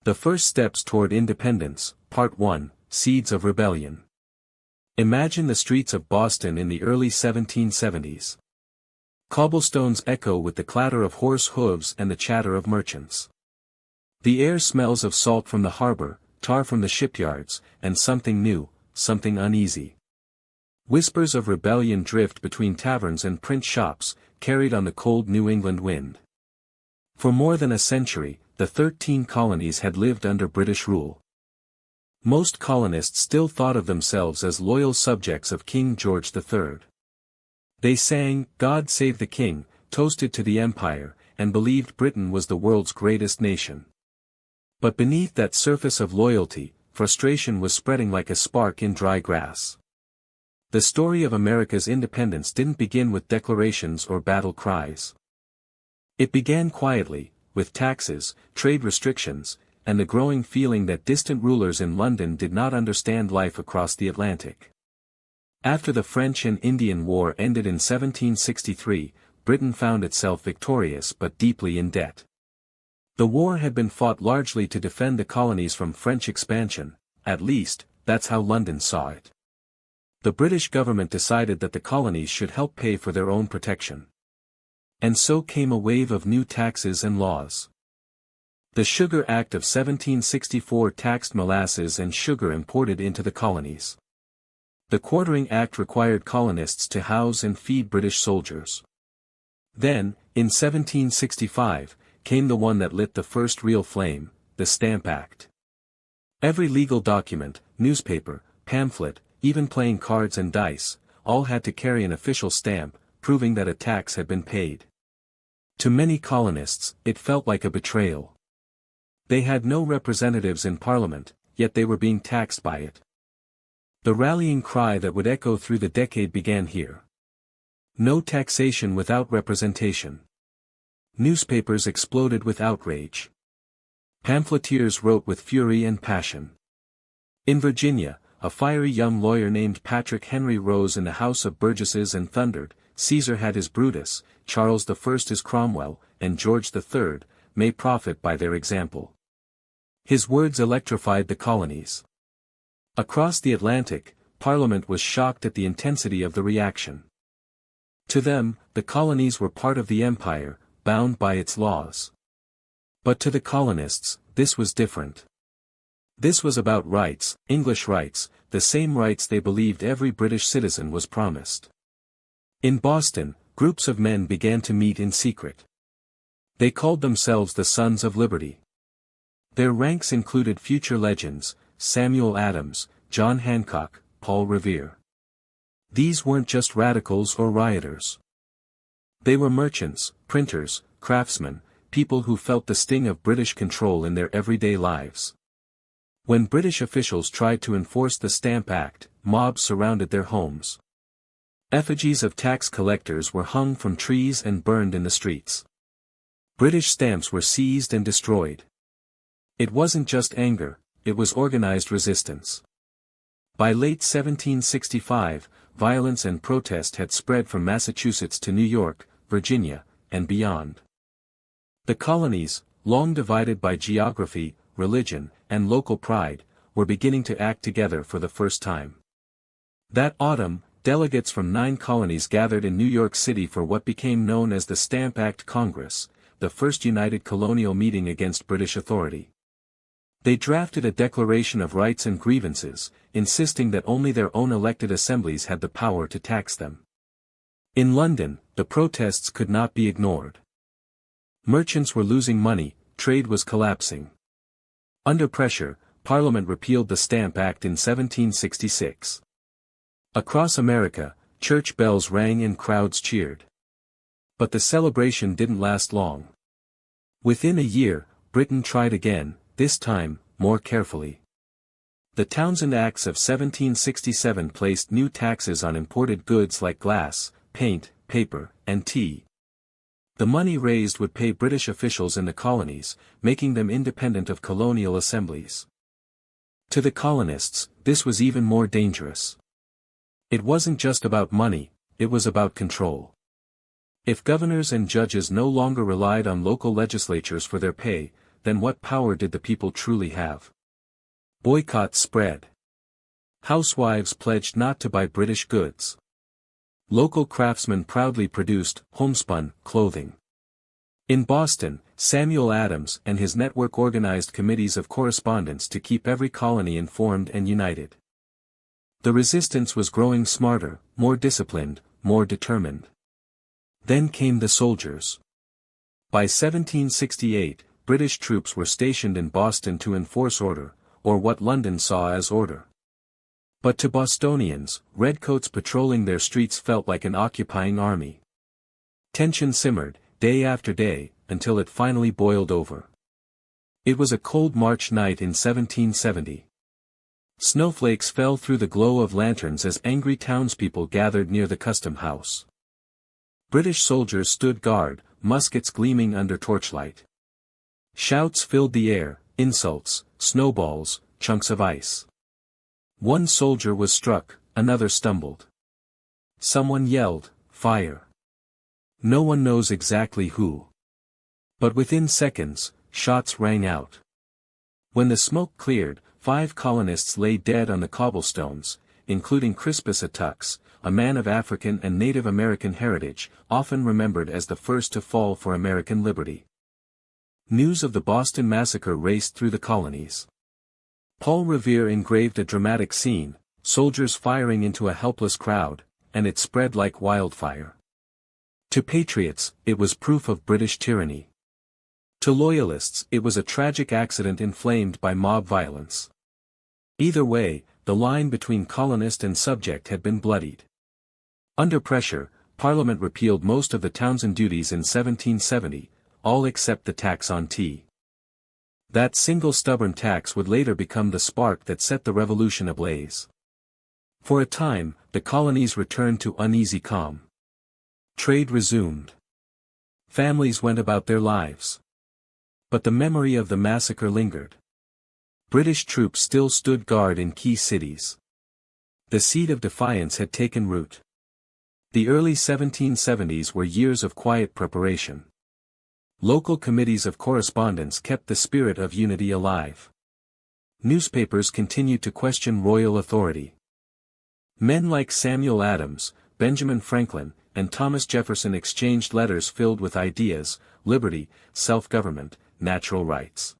The First Steps Toward Independence, Part 1, Seeds of Rebellion. Imagine the streets of Boston in the early 1770s. Cobblestones echo with the clatter of horse hooves and the chatter of merchants. The air smells of salt from the harbor, tar from the shipyards, and something new, something uneasy. Whispers of rebellion drift between taverns and print shops, carried on the cold New England wind. For more than a century, the 13 colonies had lived under British rule. Most colonists still thought of themselves as loyal subjects of King George III. They sang, "God Save the King," toasted to the Empire, and believed Britain was the world's greatest nation. But beneath that surface of loyalty, frustration was spreading like a spark in dry grass. The story of America's independence didn't begin with declarations or battle cries. It began quietly, with taxes, trade restrictions, and the growing feeling that distant rulers in London did not understand life across the Atlantic. After the French and Indian War ended in 1763, Britain found itself victorious but deeply in debt. The war had been fought largely to defend the colonies from French expansion, at least, that's how London saw it. The British government decided that the colonies should help pay for their own protection. And so came a wave of new taxes and laws. The Sugar Act of 1764 taxed molasses and sugar imported into the colonies. The Quartering Act required colonists to house and feed British soldiers. Then, in 1765, came the one that lit the first real flame, the Stamp Act. Every legal document, newspaper, pamphlet, even playing cards and dice, all had to carry an official stamp, proving that a tax had been paid. To many colonists, it felt like a betrayal. They had no representatives in Parliament, yet they were being taxed by it. The rallying cry that would echo through the decade began here. No taxation without representation. Newspapers exploded with outrage. Pamphleteers wrote with fury and passion. In Virginia, a fiery young lawyer named Patrick Henry rose in the House of Burgesses and thundered, "Caesar had his Brutus, Charles I his Cromwell, and George III, may profit by their example." His words electrified the colonies. Across the Atlantic, Parliament was shocked at the intensity of the reaction. To them, the colonies were part of the empire, bound by its laws. But to the colonists, this was different. This was about rights, English rights, the same rights they believed every British citizen was promised. In Boston, groups of men began to meet in secret. They called themselves the Sons of Liberty. Their ranks included future legends, Samuel Adams, John Hancock, Paul Revere. These weren't just radicals or rioters. They were merchants, printers, craftsmen, people who felt the sting of British control in their everyday lives. When British officials tried to enforce the Stamp Act, mobs surrounded their homes. Effigies of tax collectors were hung from trees and burned in the streets. British stamps were seized and destroyed. It wasn't just anger, it was organized resistance. By late 1765, violence and protest had spread from Massachusetts to New York, Virginia, and beyond. The colonies, long divided by geography, religion, and local pride, were beginning to act together for the first time. That autumn, delegates from 9 colonies gathered in New York City for what became known as the Stamp Act Congress, the first united colonial meeting against British authority. They drafted a declaration of rights and grievances, insisting that only their own elected assemblies had the power to tax them. In London, the protests could not be ignored. Merchants were losing money, trade was collapsing. Under pressure, Parliament repealed the Stamp Act in 1766. Across America, church bells rang and crowds cheered. But the celebration didn't last long. Within a year, Britain tried again, this time, more carefully. The Townshend Acts of 1767 placed new taxes on imported goods like glass, paint, paper, and tea. The money raised would pay British officials in the colonies, making them independent of colonial assemblies. To the colonists, this was even more dangerous. It wasn't just about money, it was about control. If governors and judges no longer relied on local legislatures for their pay, then what power did the people truly have? Boycotts spread. Housewives pledged not to buy British goods. Local craftsmen proudly produced homespun clothing. In Boston, Samuel Adams and his network organized committees of correspondence to keep every colony informed and united. The resistance was growing smarter, more disciplined, more determined. Then came the soldiers. By 1768, British troops were stationed in Boston to enforce order, or what London saw as order. But to Bostonians, redcoats patrolling their streets felt like an occupying army. Tension simmered, day after day, until it finally boiled over. It was a cold March night in 1770. Snowflakes fell through the glow of lanterns as angry townspeople gathered near the custom house. British soldiers stood guard, muskets gleaming under torchlight. Shouts filled the air, insults, snowballs, chunks of ice. One soldier was struck, another stumbled. Someone yelled, "Fire!" No one knows exactly who. But within seconds, shots rang out. When the smoke cleared, 5 colonists lay dead on the cobblestones, including Crispus Attucks, a man of African and Native American heritage, often remembered as the first to fall for American liberty. News of the Boston Massacre raced through the colonies. Paul Revere engraved a dramatic scene, soldiers firing into a helpless crowd, and it spread like wildfire. To patriots, it was proof of British tyranny. To loyalists, it was a tragic accident inflamed by mob violence. Either way, the line between colonist and subject had been bloodied. Under pressure, Parliament repealed most of the Townshend duties in 1770, all except the tax on tea. That single stubborn tax would later become the spark that set the revolution ablaze. For a time, the colonies returned to uneasy calm. Trade resumed. Families went about their lives. But the memory of the massacre lingered. British troops still stood guard in key cities. The seed of defiance had taken root. The early 1770s were years of quiet preparation. Local committees of correspondence kept the spirit of unity alive. Newspapers continued to question royal authority. Men like Samuel Adams, Benjamin Franklin, and Thomas Jefferson exchanged letters filled with ideas, liberty, self-government, natural rights.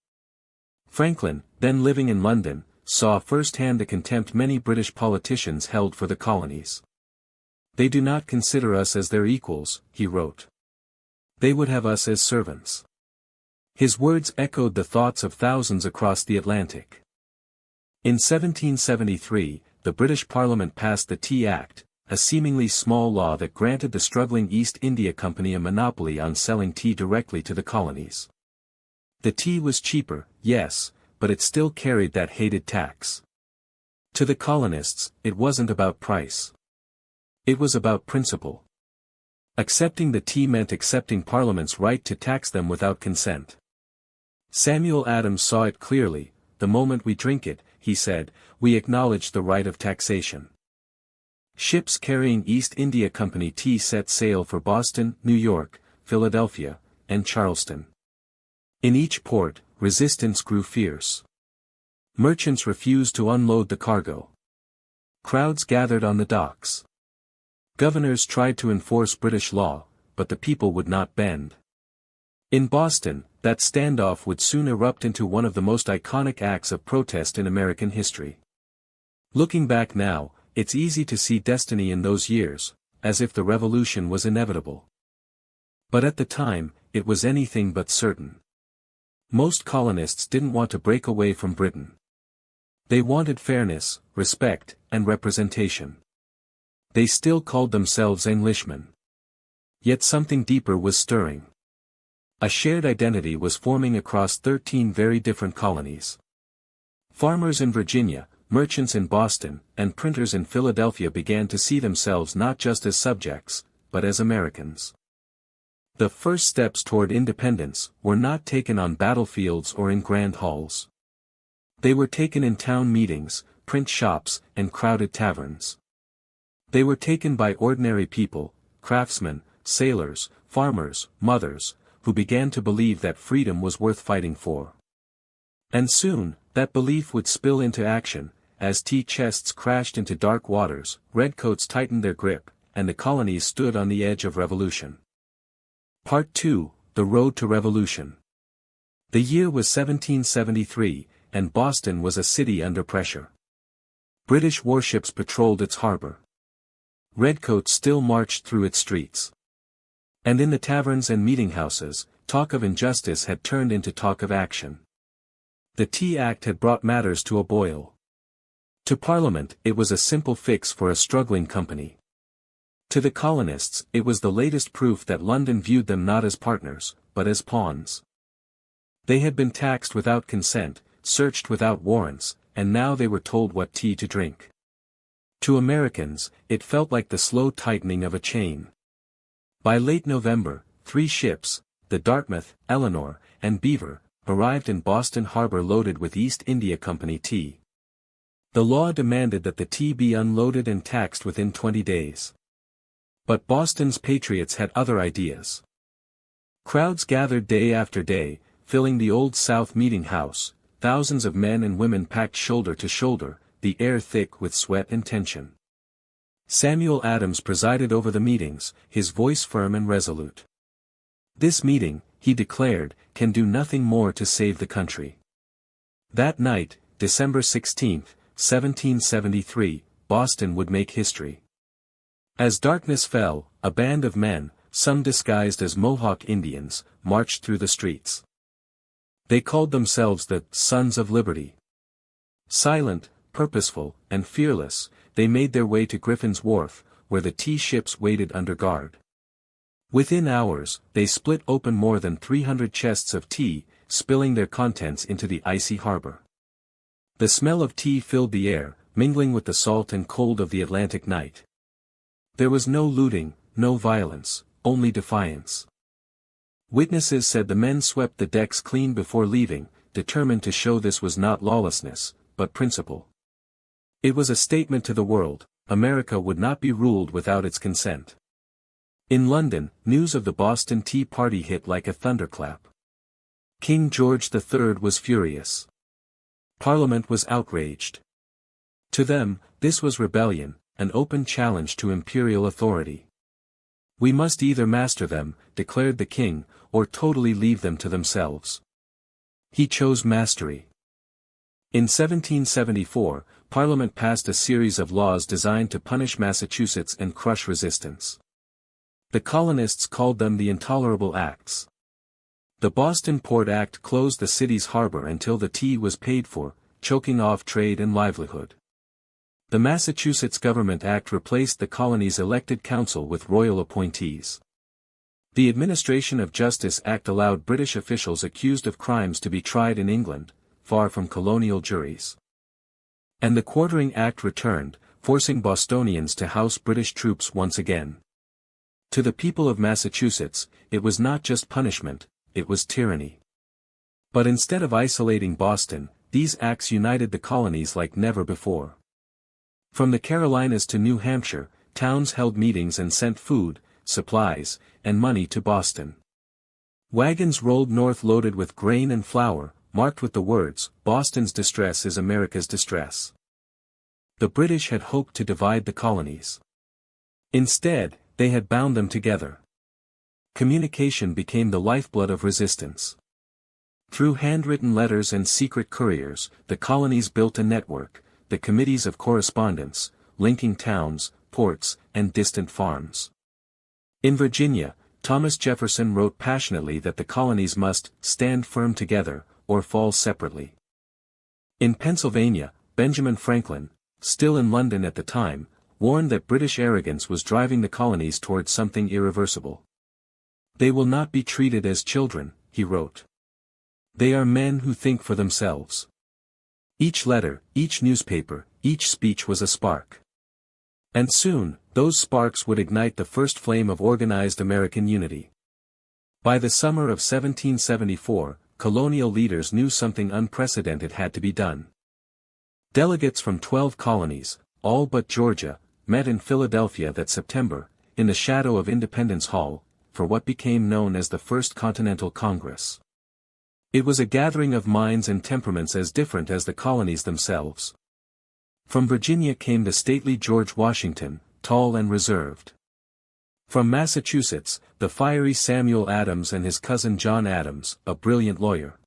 Franklin, then living in London, saw firsthand the contempt many British politicians held for the colonies. "They do not consider us as their equals," he wrote. "They would have us as servants." His words echoed the thoughts of thousands across the Atlantic. In 1773, the British Parliament passed the Tea Act, a seemingly small law that granted the struggling East India Company a monopoly on selling tea directly to the colonies. The tea was cheaper, yes, but it still carried that hated tax. To the colonists, it wasn't about price. It was about principle. Accepting the tea meant accepting Parliament's right to tax them without consent. Samuel Adams saw it clearly. "The moment we drink it," he said, "we acknowledge the right of taxation." Ships carrying East India Company tea set sail for Boston, New York, Philadelphia, and Charleston. In each port, resistance grew fierce. Merchants refused to unload the cargo. Crowds gathered on the docks. Governors tried to enforce British law, but the people would not bend. In Boston, that standoff would soon erupt into one of the most iconic acts of protest in American history. Looking back now, it's easy to see destiny in those years, as if the revolution was inevitable. But at the time, it was anything but certain. Most colonists didn't want to break away from Britain. They wanted fairness, respect, and representation. They still called themselves Englishmen. Yet something deeper was stirring. A shared identity was forming across 13 very different colonies. Farmers in Virginia, merchants in Boston, and printers in Philadelphia began to see themselves not just as subjects, but as Americans. The first steps toward independence were not taken on battlefields or in grand halls. They were taken in town meetings, print shops, and crowded taverns. They were taken by ordinary people, craftsmen, sailors, farmers, mothers, who began to believe that freedom was worth fighting for. And soon, that belief would spill into action, as tea chests crashed into dark waters, redcoats tightened their grip, and the colonies stood on the edge of revolution. Part 2, The Road to Revolution. The year was 1773, and Boston was a city under pressure. British warships patrolled its harbor. Redcoats still marched through its streets. And in the taverns and meeting-houses, talk of injustice had turned into talk of action. The Tea Act had brought matters to a boil. To Parliament, it was a simple fix for a struggling company. To the colonists, it was the latest proof that London viewed them not as partners, but as pawns. They had been taxed without consent, searched without warrants, and now they were told what tea to drink. To Americans, it felt like the slow tightening of a chain. By late November, 3 ships, the Dartmouth, Eleanor, and Beaver, arrived in Boston harbor loaded with East India Company tea. The law demanded that the tea be unloaded and taxed within 20 days. But Boston's patriots had other ideas. Crowds gathered day after day, filling the Old South Meeting House, thousands of men and women packed shoulder to shoulder, the air thick with sweat and tension. Samuel Adams presided over the meetings, his voice firm and resolute. This meeting, he declared, can do nothing more to save the country. That night, December 16, 1773, Boston would make history. As darkness fell, a band of men, some disguised as Mohawk Indians, marched through the streets. They called themselves the Sons of Liberty. Silent, purposeful, and fearless, they made their way to Griffin's Wharf, where the tea ships waited under guard. Within hours, they split open more than 300 chests of tea, spilling their contents into the icy harbor. The smell of tea filled the air, mingling with the salt and cold of the Atlantic night. There was no looting, no violence, only defiance. Witnesses said the men swept the decks clean before leaving, determined to show this was not lawlessness, but principle. It was a statement to the world: America would not be ruled without its consent. In London, news of the Boston Tea Party hit like a thunderclap. King George III was furious. Parliament was outraged. To them, this was rebellion, an open challenge to imperial authority. We must either master them, declared the king, or totally leave them to themselves. He chose mastery. In 1774, Parliament passed a series of laws designed to punish Massachusetts and crush resistance. The colonists called them the Intolerable Acts. The Boston Port Act closed the city's harbor until the tea was paid for, choking off trade and livelihood. The Massachusetts Government Act replaced the colony's elected council with royal appointees. The Administration of Justice Act allowed British officials accused of crimes to be tried in England, far from colonial juries. And the Quartering Act returned, forcing Bostonians to house British troops once again. To the people of Massachusetts, it was not just punishment, it was tyranny. But instead of isolating Boston, these acts united the colonies like never before. From the Carolinas to New Hampshire, towns held meetings and sent food, supplies, and money to Boston. Wagons rolled north loaded with grain and flour, marked with the words, "Boston's distress is America's distress." The British had hoped to divide the colonies. Instead, they had bound them together. Communication became the lifeblood of resistance. Through handwritten letters and secret couriers, the colonies built a network, the committees of correspondence, linking towns, ports, and distant farms. In Virginia, Thomas Jefferson wrote passionately that the colonies must stand firm together, or fall separately. In Pennsylvania, Benjamin Franklin, still in London at the time, warned that British arrogance was driving the colonies towards something irreversible. "They will not be treated as children," he wrote. "They are men who think for themselves." Each letter, each newspaper, each speech was a spark. And soon, those sparks would ignite the first flame of organized American unity. By the summer of 1774, colonial leaders knew something unprecedented had to be done. Delegates from 12 colonies, all but Georgia, met in Philadelphia that September, in the shadow of Independence Hall, for what became known as the First Continental Congress. It was a gathering of minds and temperaments as different as the colonies themselves. From Virginia came the stately George Washington, tall and reserved. From Massachusetts, the fiery Samuel Adams and his cousin John Adams, a brilliant lawyer.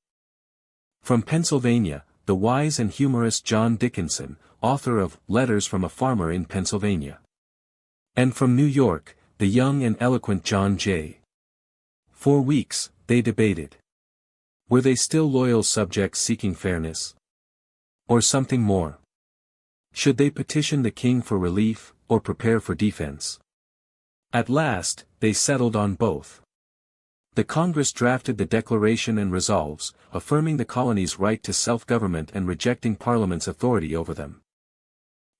From Pennsylvania, the wise and humorous John Dickinson, author of Letters from a Farmer in Pennsylvania. And from New York, the young and eloquent John Jay. For weeks, they debated. Were they still loyal subjects seeking fairness? Or something more? Should they petition the king for relief, or prepare for defense? At last, they settled on both. The Congress drafted the Declaration and Resolves, affirming the colonies' right to self-government and rejecting Parliament's authority over them.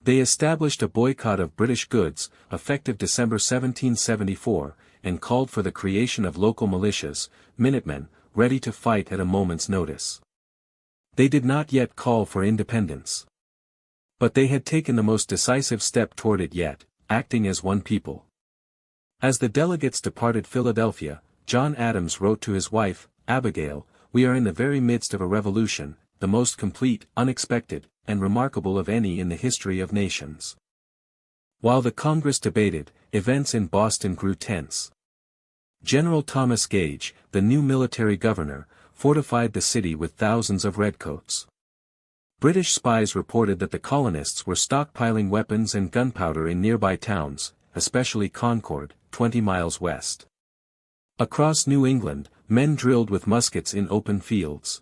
They established a boycott of British goods, effective December 1774, and called for the creation of local militias, Minutemen, ready to fight at a moment's notice. They did not yet call for independence. But they had taken the most decisive step toward it yet, acting as one people. As the delegates departed Philadelphia, John Adams wrote to his wife, Abigail, "We are in the very midst of a revolution, the most complete, unexpected, and remarkable of any in the history of nations." While the Congress debated, events in Boston grew tense. General Thomas Gage, the new military governor, fortified the city with thousands of redcoats. British spies reported that the colonists were stockpiling weapons and gunpowder in nearby towns, especially Concord, 20 miles west. Across New England, men drilled with muskets in open fields.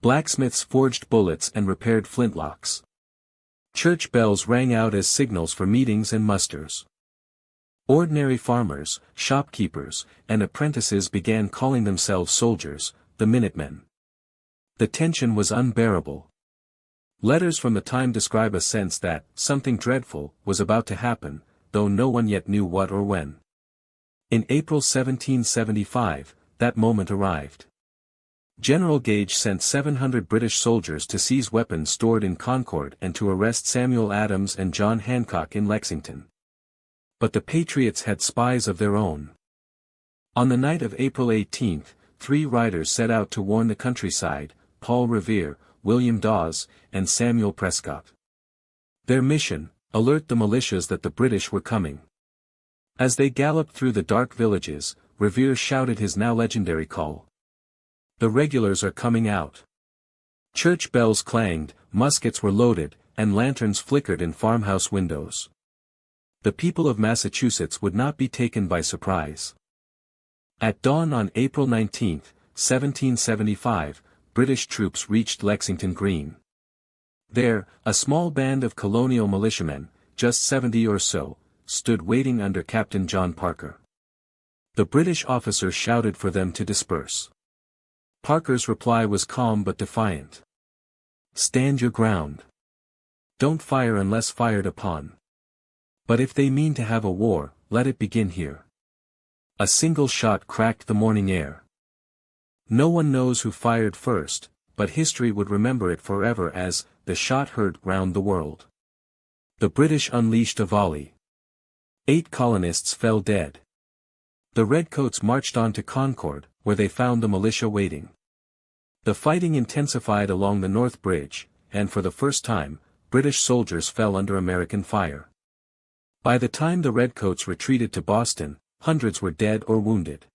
Blacksmiths forged bullets and repaired flintlocks. Church bells rang out as signals for meetings and musters. Ordinary farmers, shopkeepers, and apprentices began calling themselves soldiers, the Minutemen. The tension was unbearable. Letters from the time describe a sense that something dreadful was about to happen, though no one yet knew what or when. In April 1775, that moment arrived. General Gage sent 700 British soldiers to seize weapons stored in Concord and to arrest Samuel Adams and John Hancock in Lexington. But the Patriots had spies of their own. On the night of April 18, 3 riders set out to warn the countryside, Paul Revere, William Dawes, and Samuel Prescott. Their mission, alert the militias that the British were coming. As they galloped through the dark villages, Revere shouted his now legendary call. "The regulars are coming out." Church bells clanged, muskets were loaded, and lanterns flickered in farmhouse windows. The people of Massachusetts would not be taken by surprise. At dawn on April 19, 1775, British troops reached Lexington Green. There, a small band of colonial militiamen, just 70 or so, stood waiting under Captain John Parker. The British officer shouted for them to disperse. Parker's reply was calm but defiant. "Stand your ground. Don't fire unless fired upon. But if they mean to have a war, let it begin here." A single shot cracked the morning air. No one knows who fired first, but history would remember it forever as the shot heard round the world. The British unleashed a volley. 8 colonists fell dead. The redcoats marched on to Concord, where they found the militia waiting. The fighting intensified along the North Bridge, and for the first time, British soldiers fell under American fire. By the time the redcoats retreated to Boston, hundreds were dead or wounded.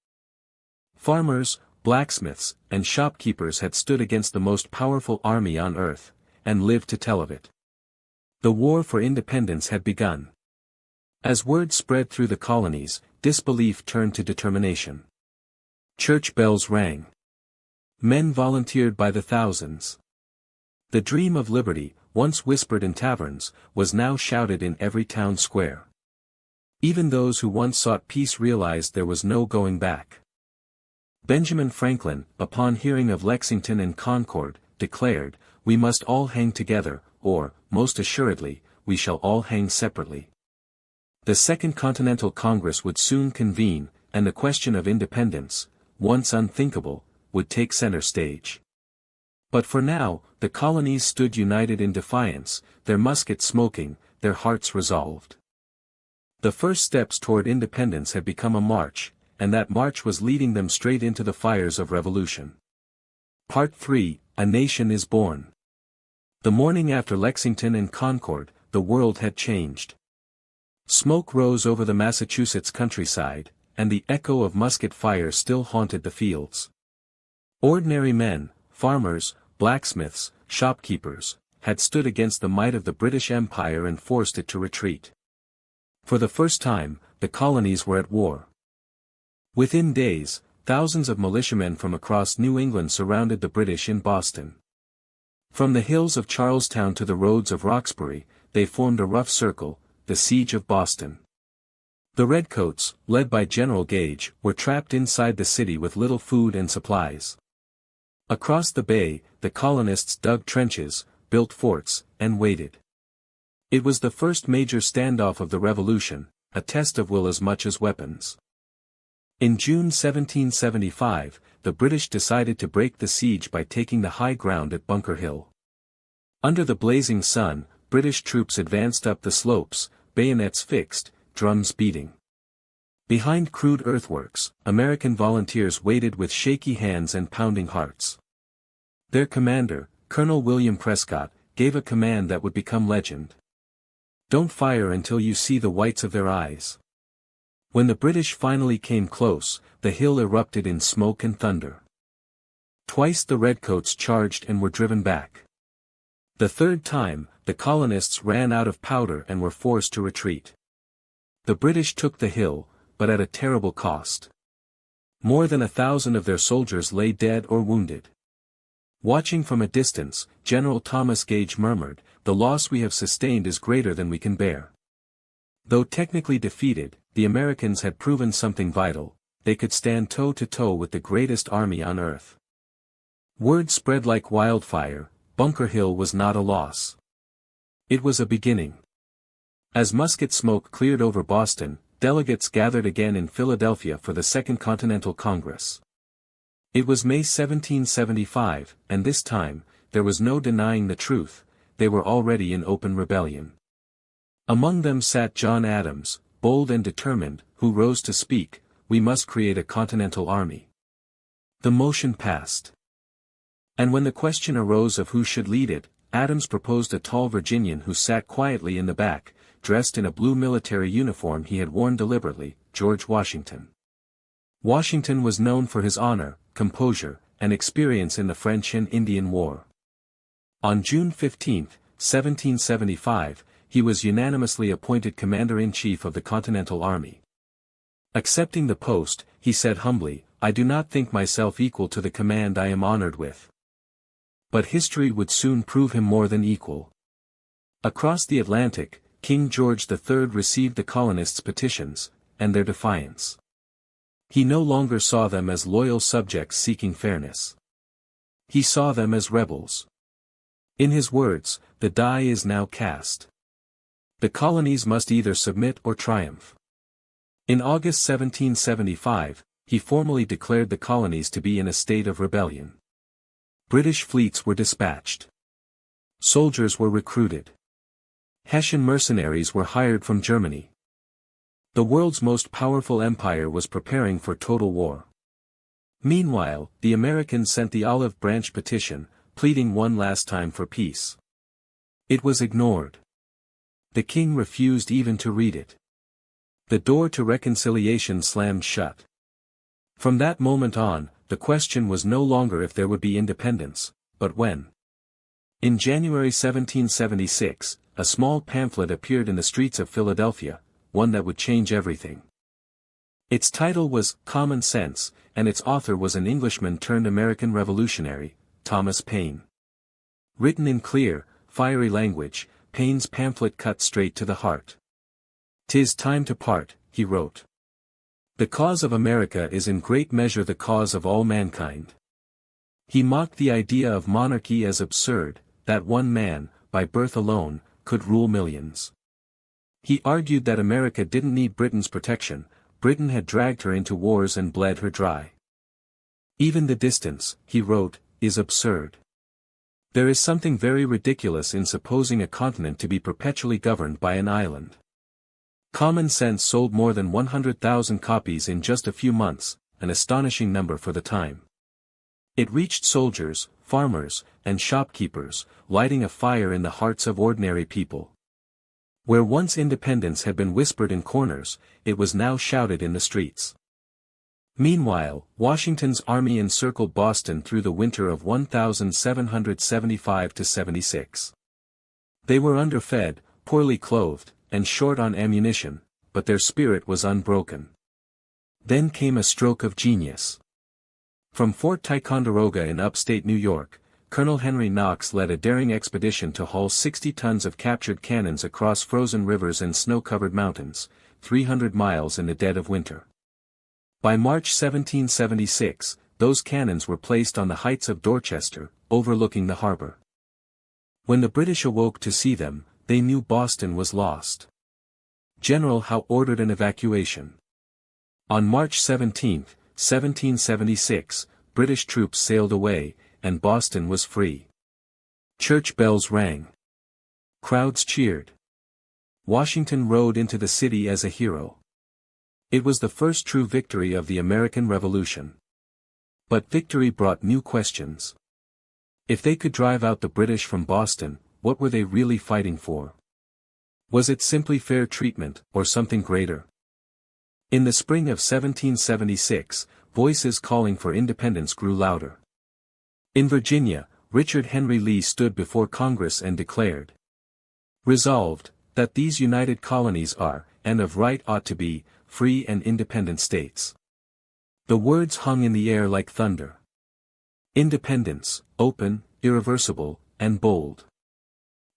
Farmers, blacksmiths, and shopkeepers had stood against the most powerful army on earth, and lived to tell of it. The war for independence had begun. As word spread through the colonies, disbelief turned to determination. Church bells rang. Men volunteered by the thousands. The dream of liberty, once whispered in taverns, was now shouted in every town square. Even those who once sought peace realized there was no going back. Benjamin Franklin, upon hearing of Lexington and Concord, declared, "We must all hang together, or, most assuredly, we shall all hang separately." The Second Continental Congress would soon convene, and the question of independence, once unthinkable, would take center stage. But for now, the colonies stood united in defiance, their muskets smoking, their hearts resolved. The first steps toward independence had become a march, and that march was leading them straight into the fires of revolution. Part 3, A Nation is Born. The morning after Lexington and Concord, the world had changed. Smoke rose over the Massachusetts countryside, and the echo of musket fire still haunted the fields. Ordinary men, farmers, blacksmiths, shopkeepers, had stood against the might of the British Empire and forced it to retreat. For the first time, the colonies were at war. Within days, thousands of militiamen from across New England surrounded the British in Boston. From the hills of Charlestown to the roads of Roxbury, they formed a rough circle, the Siege of Boston. The Redcoats, led by General Gage, were trapped inside the city with little food and supplies. Across the bay, the colonists dug trenches, built forts, and waited. It was the first major standoff of the Revolution, a test of will as much as weapons. In June 1775, the British decided to break the siege by taking the high ground at Bunker Hill. Under the blazing sun, British troops advanced up the slopes, bayonets fixed, drums beating. Behind crude earthworks, American volunteers waited with shaky hands and pounding hearts. Their commander, Colonel William Prescott, gave a command that would become legend. "Don't fire until you see the whites of their eyes." When the British finally came close, the hill erupted in smoke and thunder. Twice the Redcoats charged and were driven back. The third time, the colonists ran out of powder and were forced to retreat. The British took the hill, but at a terrible cost. More than 1,000 of their soldiers lay dead or wounded. Watching from a distance, General Thomas Gage murmured, "The loss we have sustained is greater than we can bear." Though technically defeated, the Americans had proven something vital: they could stand toe-to-toe with the greatest army on earth. Word spread like wildfire: Bunker Hill was not a loss. It was a beginning. As musket smoke cleared over Boston, delegates gathered again in Philadelphia for the Second Continental Congress. It was May 1775, and this time, there was no denying the truth: they were already in open rebellion. Among them sat John Adams, bold and determined, who rose to speak: "We must create a continental army." The motion passed. And when the question arose of who should lead it, Adams proposed a tall Virginian who sat quietly in the back, dressed in a blue military uniform he had worn deliberately: George Washington. Washington was known for his honor, composure, and experience in the French and Indian War. On June 15, 1775, he was unanimously appointed Commander-in-Chief of the Continental Army. Accepting the post, he said humbly, "I do not think myself equal to the command I am honored with." But history would soon prove him more than equal. Across the Atlantic, King George III received the colonists' petitions, and their defiance. He no longer saw them as loyal subjects seeking fairness. He saw them as rebels. In his words, "The die is now cast. The colonies must either submit or triumph." In August 1775, he formally declared the colonies to be in a state of rebellion. British fleets were dispatched. Soldiers were recruited. Hessian mercenaries were hired from Germany. The world's most powerful empire was preparing for total war. Meanwhile, the Americans sent the olive branch petition, pleading one last time for peace. It was ignored. The king refused even to read it. The door to reconciliation slammed shut. From that moment on, the question was no longer if there would be independence, but when. In January 1776, a small pamphlet appeared in the streets of Philadelphia, one that would change everything. Its title was Common Sense, and its author was an Englishman turned American revolutionary, Thomas Paine. Written in clear, fiery language, Paine's pamphlet cut straight to the heart. "'Tis time to part," he wrote. "The cause of America is in great measure the cause of all mankind." He mocked the idea of monarchy as absurd, that one man, by birth alone, could rule millions. He argued that America didn't need Britain's protection: Britain had dragged her into wars and bled her dry. "Even the distance," he wrote, "is absurd. There is something very ridiculous in supposing a continent to be perpetually governed by an island. Common Sense sold more than 100,000 copies in just a few months, an astonishing number for the time. It reached soldiers, farmers, and shopkeepers, lighting a fire in the hearts of ordinary people. Where once independence had been whispered in corners, it was now shouted in the streets. Meanwhile, Washington's army encircled Boston through the winter of 1775–76. They were underfed, poorly clothed, and short on ammunition, but their spirit was unbroken. Then came a stroke of genius. From Fort Ticonderoga in upstate New York, Colonel Henry Knox led a daring expedition to haul 60 tons of captured cannons across frozen rivers and snow-covered mountains, 300 miles in the dead of winter. By March 1776, those cannons were placed on the heights of Dorchester, overlooking the harbor. When the British awoke to see them, they knew Boston was lost. General Howe ordered an evacuation. On March 17, 1776, British troops sailed away, and Boston was free. Church bells rang. Crowds cheered. Washington rode into the city as a hero. It was the first true victory of the American Revolution. But victory brought new questions. If they could drive out the British from Boston, what were they really fighting for? Was it simply fair treatment, or something greater? In the spring of 1776, voices calling for independence grew louder. In Virginia, Richard Henry Lee stood before Congress and declared, "Resolved, that these united colonies are, and of right ought to be, free and independent states." The words hung in the air like thunder. Independence, open, irreversible, and bold.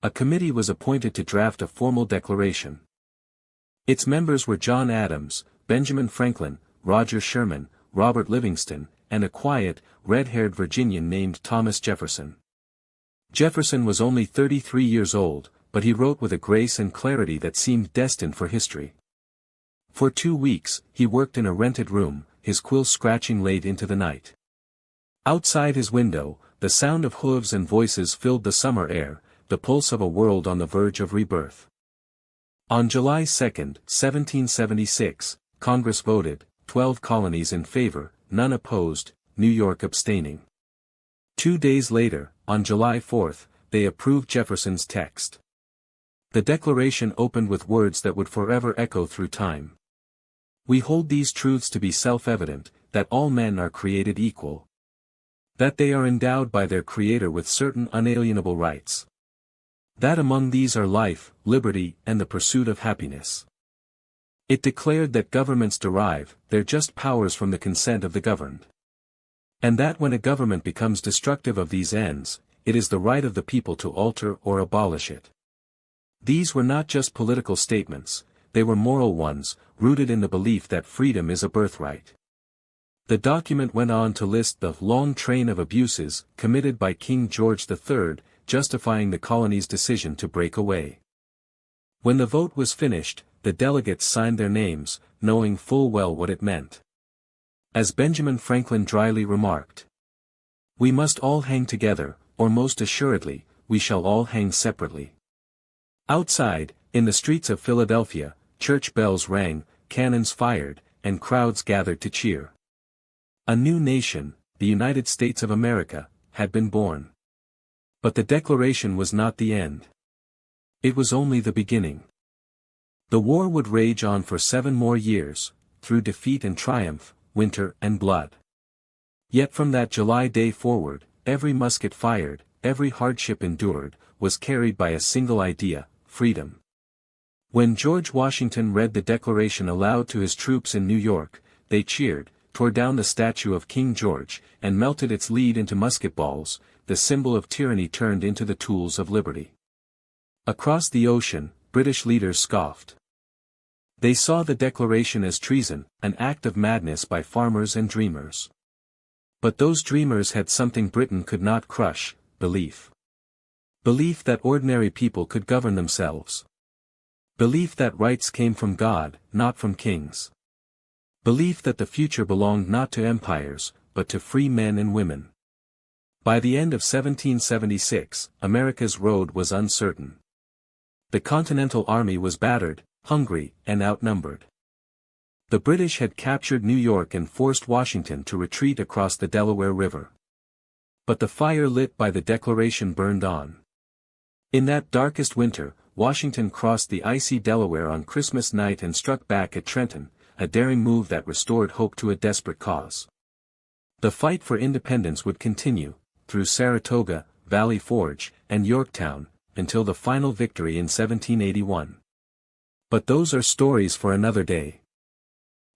A committee was appointed to draft a formal declaration. Its members were John Adams, Benjamin Franklin, Roger Sherman, Robert Livingston, and a quiet, red-haired Virginian named Thomas Jefferson. Jefferson was only 33 years old, but he wrote with a grace and clarity that seemed destined for history. For 2 weeks, he worked in a rented room, his quill scratching late into the night. Outside his window, the sound of hooves and voices filled the summer air, the pulse of a world on the verge of rebirth. On July 2, 1776, Congress voted, 12 colonies in favor, none opposed, New York abstaining. 2 days later, on July 4, they approved Jefferson's text. The declaration opened with words that would forever echo through time. "We hold these truths to be self-evident, that all men are created equal. That they are endowed by their Creator with certain unalienable rights. That among these are life, liberty, and the pursuit of happiness." It declared that governments derive their just powers from the consent of the governed. And that when a government becomes destructive of these ends, it is the right of the people to alter or abolish it. These were not just political statements, they were moral ones, rooted in the belief that freedom is a birthright. The document went on to list the long train of abuses committed by King George III, justifying the colony's decision to break away. When the vote was finished, the delegates signed their names, knowing full well what it meant. As Benjamin Franklin dryly remarked, "We must all hang together, or most assuredly, we shall all hang separately." Outside, in the streets of Philadelphia, church bells rang, cannons fired, and crowds gathered to cheer. A new nation, the United States of America, had been born. But the declaration was not the end. It was only the beginning. The war would rage on for 7 more years, through defeat and triumph, winter and blood. Yet from that July day forward, every musket fired, every hardship endured, was carried by a single idea, freedom. When George Washington read the Declaration aloud to his troops in New York, they cheered, tore down the statue of King George, and melted its lead into musket balls, the symbol of tyranny turned into the tools of liberty. Across the ocean, British leaders scoffed. They saw the Declaration as treason, an act of madness by farmers and dreamers. But those dreamers had something Britain could not crush, belief. Belief that ordinary people could govern themselves. Belief that rights came from God, not from kings. Belief that the future belonged not to empires, but to free men and women. By the end of 1776, America's road was uncertain. The Continental Army was battered, hungry, and outnumbered. The British had captured New York and forced Washington to retreat across the Delaware River. But the fire lit by the Declaration burned on. In that darkest winter, Washington crossed the icy Delaware on Christmas night and struck back at Trenton, a daring move that restored hope to a desperate cause. The fight for independence would continue, through Saratoga, Valley Forge, and Yorktown, until the final victory in 1781. But those are stories for another day.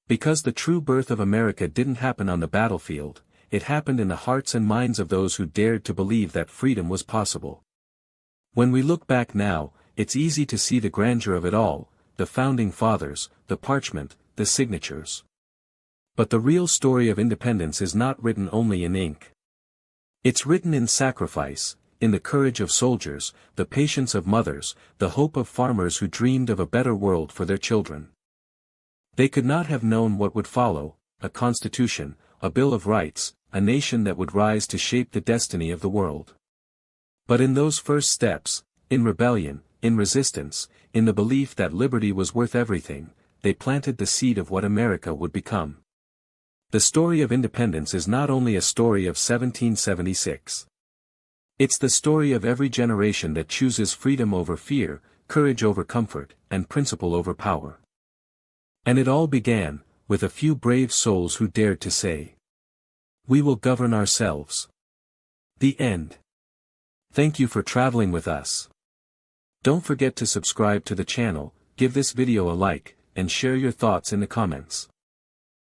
Because the true birth of America didn't happen on the battlefield, it happened in the hearts and minds of those who dared to believe that freedom was possible. When we look back now, it's easy to see the grandeur of it all, the founding fathers, the parchment, the signatures. But the real story of independence is not written only in ink. It's written in sacrifice, in the courage of soldiers, the patience of mothers, the hope of farmers who dreamed of a better world for their children. They could not have known what would follow: a constitution, a Bill of Rights, a nation that would rise to shape the destiny of the world. But in those first steps, in rebellion, in resistance, in the belief that liberty was worth everything, they planted the seed of what America would become. The story of independence is not only a story of 1776. It's the story of every generation that chooses freedom over fear, courage over comfort, and principle over power. And it all began, with a few brave souls who dared to say, "We will govern ourselves." The end. Thank you for traveling with us. Don't forget to subscribe to the channel, give this video a like, and share your thoughts in the comments.